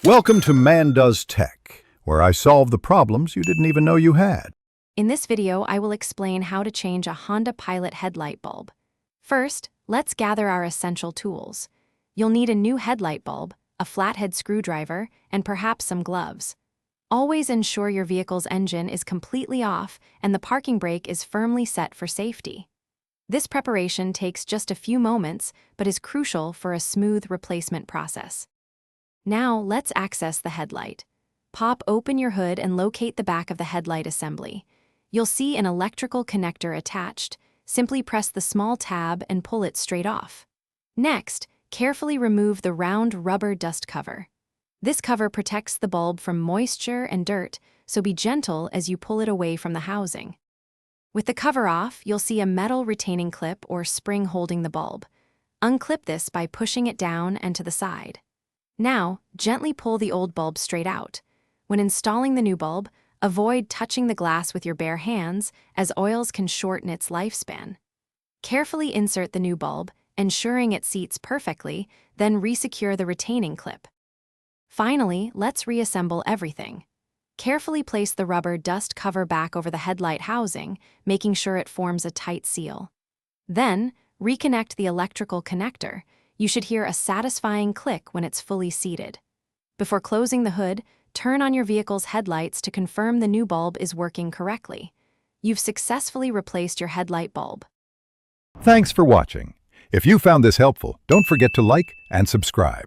Welcome to Man Does Tech, where I solve the problems you didn't even know you had. In this video, I will explain how to change a Honda Pilot headlight bulb. First, let's gather our essential tools. You'll need a new headlight bulb, a flathead screwdriver, and perhaps some gloves. Always ensure your vehicle's engine is completely off and the parking brake is firmly set for safety. This preparation takes just a few moments, but is crucial for a smooth replacement process. Now, let's access the headlight. Pop open your hood and locate the back of the headlight assembly. You'll see an electrical connector attached. Simply press the small tab and pull it straight off. Next, carefully remove the round rubber dust cover. This cover protects the bulb from moisture and dirt, so be gentle as you pull it away from the housing. With the cover off, you'll see a metal retaining clip or spring holding the bulb. Unclip this by pushing it down and to the side. Now, gently pull the old bulb straight out. When installing the new bulb, avoid touching the glass with your bare hands, as oils can shorten its lifespan. Carefully insert the new bulb, ensuring it seats perfectly, then resecure the retaining clip. Finally, let's reassemble everything. Carefully place the rubber dust cover back over the headlight housing, making sure it forms a tight seal. Then, reconnect the electrical connector. You should hear a satisfying click when it's fully seated. Before closing the hood, turn on your vehicle's headlights to confirm the new bulb is working correctly. You've successfully replaced your headlight bulb. Thanks for watching. If you found this helpful, don't forget to like and subscribe.